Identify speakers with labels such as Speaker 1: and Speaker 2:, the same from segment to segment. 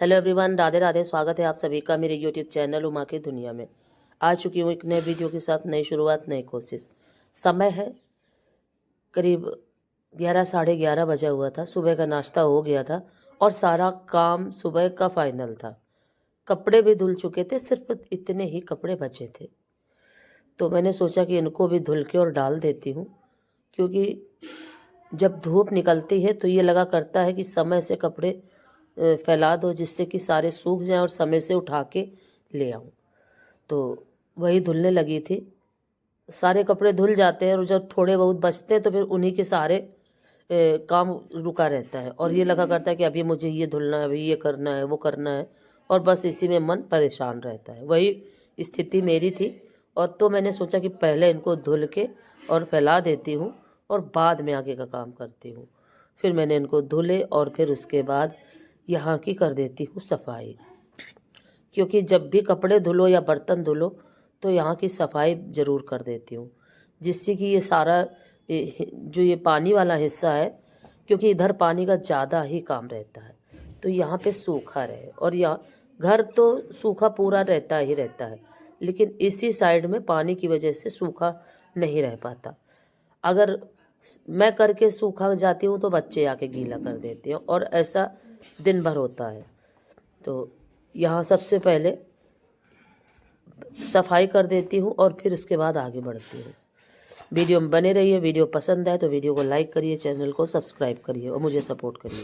Speaker 1: Hello everyone, Radhe Radhe. स्वागत है आप सभी का मेरे यूट्यूब चैनल उमा की दुनिया में। आ चुकी हूँ एक नए वीडियो के साथ, नई शुरुआत, नई कोशिश। समय है करीब 11 साढ़े 11 बजा हुआ था। सुबह का नाश्ता हो गया था और सारा काम सुबह का फाइनल था। कपड़े भी धुल चुके थे, सिर्फ इतने ही कपड़े बचे थे। तो मैंने सोचा कि इनको भी धुल के और डाल देती हूँ, क्योंकि जब धूप निकलती है तो ये लगा करता है कि समय से कपड़े फैला दो, जिससे कि सारे सूख जाएं और समय से उठा के ले आऊं। तो वही धुलने लगी थी। सारे कपड़े धुल जाते हैं और जब थोड़े बहुत बचते हैं तो फिर उन्हीं के सारे काम रुका रहता है और ये लगा करता है कि अभी मुझे ये धुलना है, अभी ये करना है, वो करना है, और बस इसी में मन परेशान रहता है। वही स्थिति मेरी थी। और तो मैंने सोचा कि पहले इनको धुल के और फैला देती हूँ और बाद में आगे का काम करती हूँ। फिर मैंने इनको धुले और फिर उसके बाद यहाँ की कर देती हूँ सफाई, क्योंकि जब भी कपड़े धुलो या बर्तन धुलो तो यहाँ की सफाई ज़रूर कर देती हूँ, जिससे कि ये सारा जो ये पानी वाला हिस्सा है, क्योंकि इधर पानी का ज़्यादा ही काम रहता है, तो यहाँ पे सूखा रहे। और यहाँ घर तो सूखा पूरा रहता ही रहता है, लेकिन इसी साइड में पानी की वजह से सूखा नहीं रह पाता। अगर मैं करके सूखा जाती हूँ तो बच्चे आके गीला कर देते हैं और ऐसा दिन भर होता है। तो यहाँ सबसे पहले सफाई कर देती हूँ और फिर उसके बाद आगे बढ़ती हूँ। वीडियो में बने रहिए। वीडियो पसंद आए तो वीडियो को लाइक करिए, चैनल को सब्सक्राइब करिए और मुझे सपोर्ट करिए।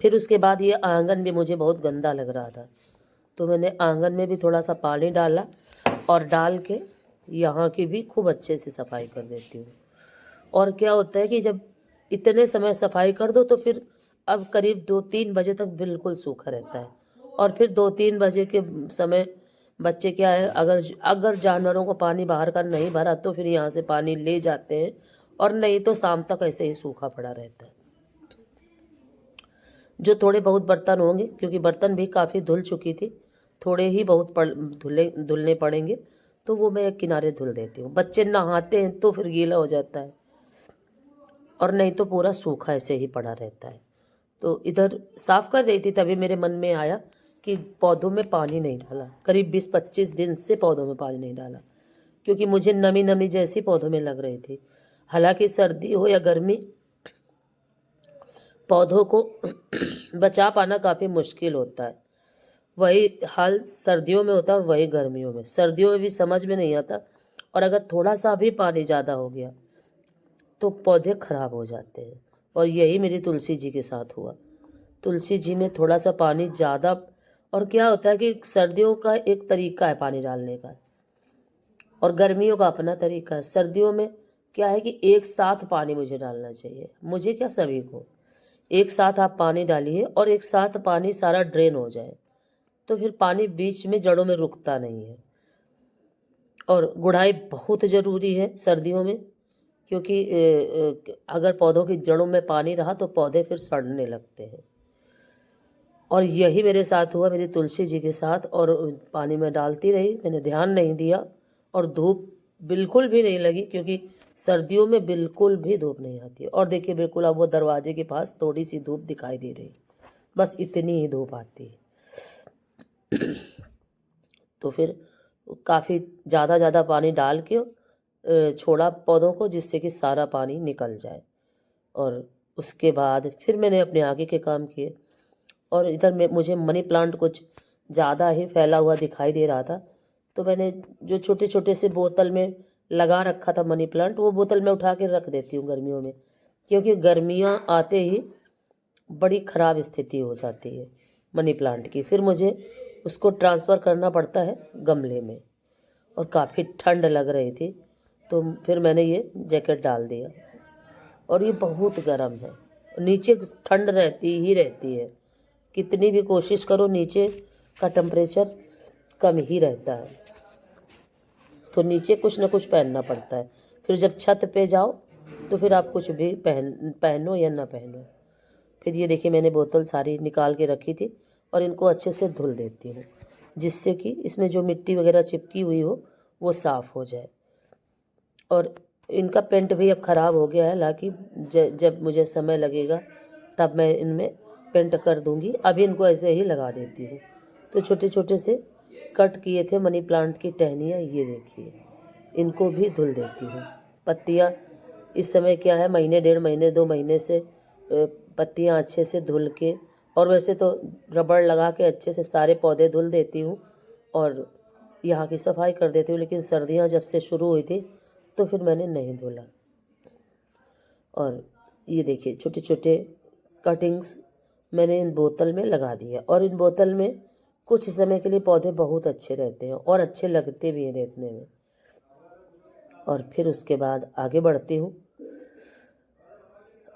Speaker 1: फिर उसके बाद ये आंगन भी मुझे बहुत गंदा लग रहा था, तो मैंने आंगन में भी थोड़ा सा पानी डाला और डाल के यहाँ की भी खूब अच्छे से सफाई कर देती हूँ। और क्या होता है कि जब इतने समय सफाई कर दो तो फिर अब करीब 2-3 बजे तक बिल्कुल सूखा रहता है। और फिर 2-3 बजे के समय बच्चे क्या है, अगर अगर जानवरों को पानी बाहर का नहीं भरा तो फिर यहाँ से पानी ले जाते हैं, और नहीं तो शाम तक ऐसे ही सूखा पड़ा रहता है। जो थोड़े बहुत बर्तन होंगे, क्योंकि बर्तन भी काफ़ी धुल चुकी थी, थोड़े ही बहुत धुलने पड़ेंगे, तो वो मैं एक किनारे धुल देती हूँ। बच्चे नहाते हैं तो फिर गीला हो जाता है, और नहीं तो पूरा सूखा ऐसे ही पड़ा रहता है। तो इधर साफ़ कर रही थी, तभी मेरे मन में आया कि पौधों में पानी नहीं डाला। करीब 20-25 दिन से पौधों में पानी नहीं डाला, क्योंकि मुझे नमी नमी जैसी पौधों में लग रही थी। हालांकि सर्दी हो या गर्मी, पौधों को बचा पाना काफ़ी मुश्किल होता है। वही हाल सर्दियों में होता है और वही गर्मियों में। सर्दियों में भी समझ में नहीं आता, और अगर थोड़ा सा भी पानी ज़्यादा हो गया तो पौधे खराब हो जाते हैं। और यही मेरी तुलसी जी के साथ हुआ। तुलसी जी में थोड़ा सा पानी ज़्यादा, और क्या होता है कि सर्दियों का एक तरीका है पानी डालने का और गर्मियों का अपना तरीका है। सर्दियों में क्या है कि एक साथ पानी मुझे डालना चाहिए, मुझे क्या सभी को एक साथ आप पानी डालिए और एक साथ पानी सारा ड्रेन हो जाए, तो फिर पानी बीच में जड़ों में रुकता नहीं है। और गुड़ाई बहुत ज़रूरी है सर्दियों में, क्योंकि अगर पौधों की जड़ों में पानी रहा तो पौधे फिर सड़ने लगते हैं। और यही मेरे साथ हुआ, मेरी तुलसी जी के साथ। और पानी में डालती रही, मैंने ध्यान नहीं दिया, और धूप बिल्कुल भी नहीं लगी, क्योंकि सर्दियों में बिल्कुल भी धूप नहीं आती। और देखिए, बिल्कुल अब वो दरवाजे के पास थोड़ी सी धूप दिखाई दे रही, बस इतनी ही धूप आती है। तो फिर काफ़ी ज़्यादा पानी डाल के छोड़ा पौधों को, जिससे कि सारा पानी निकल जाए। और उसके बाद फिर मैंने अपने आगे के काम किए। और इधर में मुझे मनी प्लांट कुछ ज़्यादा ही फैला हुआ दिखाई दे रहा था, तो मैंने जो छोटे छोटे से बोतल में लगा रखा था मनी प्लांट, वो बोतल में उठा के रख देती हूँ गर्मियों में, क्योंकि गर्मियाँ आते ही बड़ी ख़राब स्थिति हो जाती है मनी प्लांट की। फिर मुझे उसको ट्रांसफ़र करना पड़ता है गमले में, और काफ़ी ठंड लग रही थी, तो फिर मैंने ये जैकेट डाल दिया। और ये बहुत गर्म है, नीचे ठंड रहती ही रहती है, कितनी भी कोशिश करो नीचे का टेम्परेचर कम ही रहता है, तो नीचे कुछ ना कुछ पहनना पड़ता है। फिर जब छत पे जाओ तो फिर आप कुछ भी पहनो या ना पहनो। फिर ये देखिए, मैंने बोतल सारी निकाल के रखी थी और इनको अच्छे से धुल देती हूँ, जिससे कि इसमें जो मिट्टी वगैरह चिपकी हुई हो वो साफ़ हो जाए। और इनका पेंट भी अब ख़राब हो गया है, हालांकि जब मुझे समय लगेगा तब मैं इनमें पेंट कर दूंगी। अभी इनको ऐसे ही लगा देती हूँ। तो छोटे छोटे से कट किए थे मनी प्लांट की टहनियाँ, ये देखिए, इनको भी धुल देती हूँ। पत्तियाँ इस समय क्या है, महीने 1.5 महीने 2 महीने से पत्तियाँ अच्छे से धुल के, और वैसे तो रबड़ लगा के अच्छे से सारे पौधे धुल देती हूँ और यहाँ की सफाई कर देती हूँ। लेकिन सर्दियाँ जब से शुरू हुई थी तो फिर मैंने नहीं धुला। और ये देखिए छोटे छोटे कटिंग्स मैंने इन बोतल में लगा दिया, और इन बोतल में कुछ समय के लिए पौधे बहुत अच्छे रहते हैं और अच्छे लगते भी हैं देखने में। और फिर उसके बाद आगे बढ़ती हूँ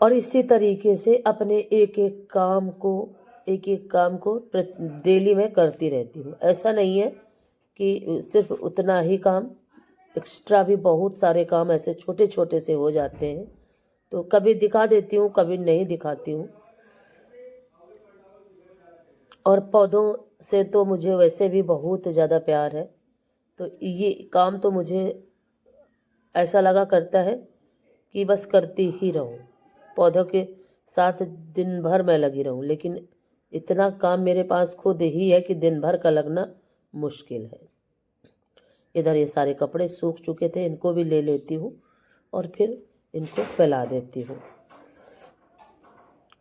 Speaker 1: और इसी तरीके से अपने एक एक काम को डेली में करती रहती हूँ। ऐसा नहीं है कि सिर्फ उतना ही काम, एक्स्ट्रा भी बहुत सारे काम ऐसे छोटे छोटे से हो जाते हैं। तो कभी दिखा देती हूँ, कभी नहीं दिखाती हूँ। और पौधों से तो मुझे वैसे भी बहुत ज़्यादा प्यार है, तो ये काम तो मुझे ऐसा लगा करता है कि बस करती ही रहूं, पौधों के साथ दिन भर मैं लगी रहूं। लेकिन इतना काम मेरे पास खुद ही है कि दिन भर का लगना मुश्किल है। इधर ये सारे कपड़े सूख चुके थे, इनको भी ले लेती हूँ और फिर इनको फैला देती हूँ।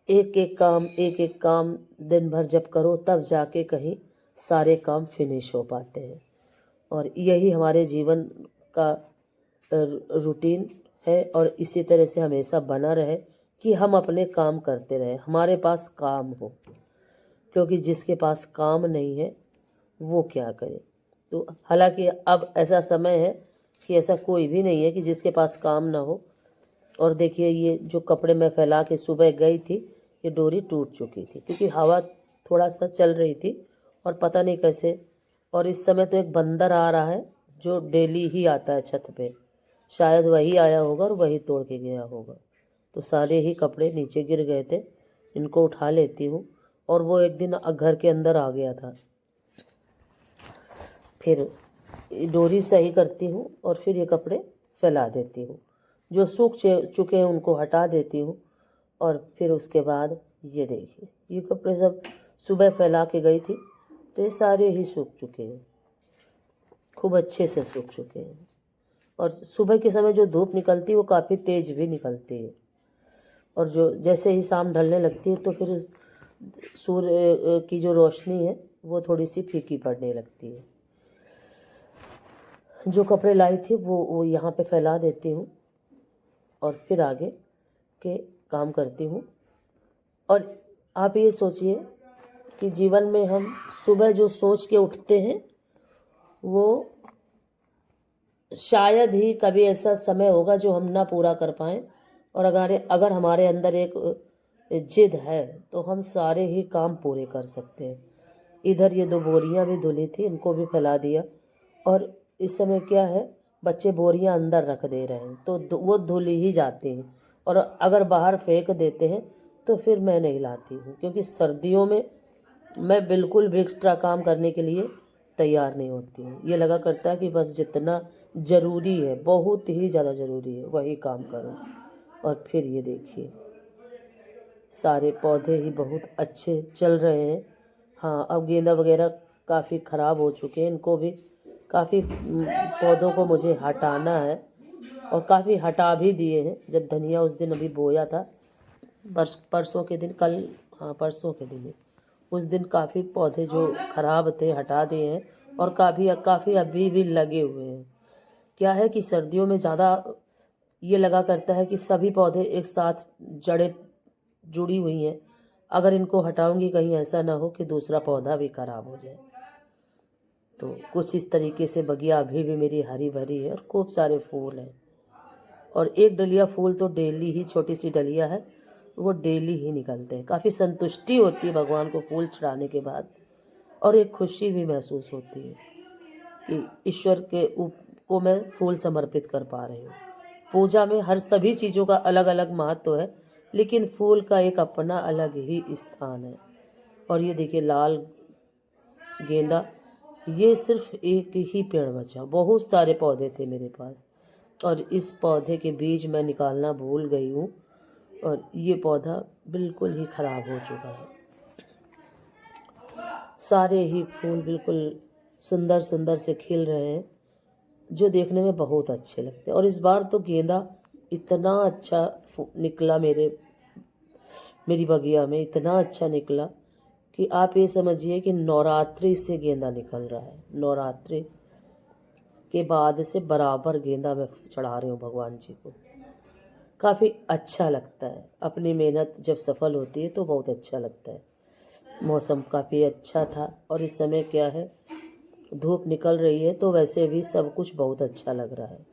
Speaker 1: एक एक काम दिन भर जब करो तब जाके कहीं सारे काम फिनिश हो पाते हैं। और यही हमारे जीवन का रूटीन है, और इसी तरह से हमेशा बना रहे कि हम अपने काम करते रहें, हमारे पास काम हो। क्योंकि जिसके पास काम नहीं है वो क्या करे। तो हालांकि अब ऐसा समय है कि ऐसा कोई भी नहीं है कि जिसके पास काम ना हो। और देखिए ये जो कपड़े मैं फैला के सुबह गई थी, ये डोरी टूट चुकी थी क्योंकि हवा थोड़ा सा चल रही थी और पता नहीं कैसे। और इस समय तो एक बंदर आ रहा है जो डेली ही आता है छत पे, शायद वही आया होगा और वही तोड़ के गया होगा। तो सारे ही कपड़े नीचे गिर गए थे, इनको उठा लेती हूँ। और वो एक दिन घर के अंदर आ गया था। फिर डोरी सही करती हूँ और फिर ये कपड़े फैला देती हूँ। जो सूख चुके हैं उनको हटा देती हूँ। और फिर उसके बाद ये देखिए, ये कपड़े सब सुबह फैला के गई थी तो ये सारे ही सूख चुके हैं, खूब अच्छे से सूख चुके हैं। और सुबह के समय जो धूप निकलती है वो काफ़ी तेज़ भी निकलती है, और जो जैसे ही शाम ढलने लगती है तो फिर सूर्य की जो रोशनी है वो थोड़ी सी फीकी पड़ने लगती है। जो कपड़े लाई थी वो यहाँ पे फैला देती हूँ और फिर आगे के काम करती हूँ। और आप ये सोचिए कि जीवन में हम सुबह जो सोच के उठते हैं वो शायद ही कभी ऐसा समय होगा जो हम ना पूरा कर पाएँ। और अगर हमारे अंदर एक जिद है तो हम सारे ही काम पूरे कर सकते हैं। इधर ये 2 बोरियां भी धुली थी, इनको भी फैला दिया। और इस समय क्या है, बच्चे बोरियां अंदर रख दे रहे हैं तो वो धुली ही जाती हैं। और अगर बाहर फेंक देते हैं तो फिर मैं नहीं लाती हूँ, क्योंकि सर्दियों में मैं बिल्कुल भी एक्स्ट्रा काम करने के लिए तैयार नहीं होती हूँ। ये लगा करता है कि बस जितना ज़रूरी है, बहुत ही ज़्यादा ज़रूरी है, वही काम करूँ। और फिर ये देखिए सारे पौधे ही बहुत अच्छे चल रहे हैं। हाँ, अब गेंदा वगैरह काफ़ी ख़राब हो चुके हैं, इनको भी काफ़ी पौधों को मुझे हटाना है और काफ़ी हटा भी दिए हैं। जब धनिया उस दिन अभी बोया था, परसों के दिन, कल, हाँ परसों के दिन, उस दिन काफ़ी पौधे जो ख़राब थे हटा दिए हैं और काफ़ी अभी भी लगे हुए हैं। क्या है कि सर्दियों में ज़्यादा ये लगा करता है कि सभी पौधे एक साथ जड़ें जुड़ी हुई हैं। अगर इनको हटाऊंगी कहीं ऐसा ना हो कि दूसरा पौधा भी खराब हो जाए। तो कुछ इस तरीके से बगिया अभी भी मेरी हरी भरी है और खूब सारे फूल हैं। और एक डलिया फूल तो डेली ही, छोटी सी डलिया है, वो डेली ही निकलते हैं। काफ़ी संतुष्टि होती है भगवान को फूल चढ़ाने के बाद, और एक खुशी भी महसूस होती है कि ईश्वर को मैं फूल समर्पित कर पा रही हूँ। पूजा में हर सभी चीज़ों का अलग अलग महत्व है, लेकिन फूल का एक अपना अलग ही स्थान है। और ये देखिए लाल गेंदा, ये सिर्फ एक ही पेड़ बचा, बहुत सारे पौधे थे मेरे पास, और इस पौधे के बीज मैं निकालना भूल गई हूँ और ये पौधा बिल्कुल ही ख़राब हो चुका है। सारे ही फूल बिल्कुल सुंदर सुंदर से खिल रहे हैं, जो देखने में बहुत अच्छे लगते हैं। और इस बार तो गेंदा इतना अच्छा निकला मेरी बगिया में, इतना अच्छा निकला कि आप ये समझिए कि नवरात्रि से गेंदा निकल रहा है। नवरात्रि के बाद से बराबर गेंदा मैं चढ़ा रही हूँ भगवान जी को। काफ़ी अच्छा लगता है, अपनी मेहनत जब सफल होती है तो बहुत अच्छा लगता है। मौसम काफ़ी अच्छा था और इस समय क्या है, धूप निकल रही है तो वैसे भी सब कुछ बहुत अच्छा लग रहा है।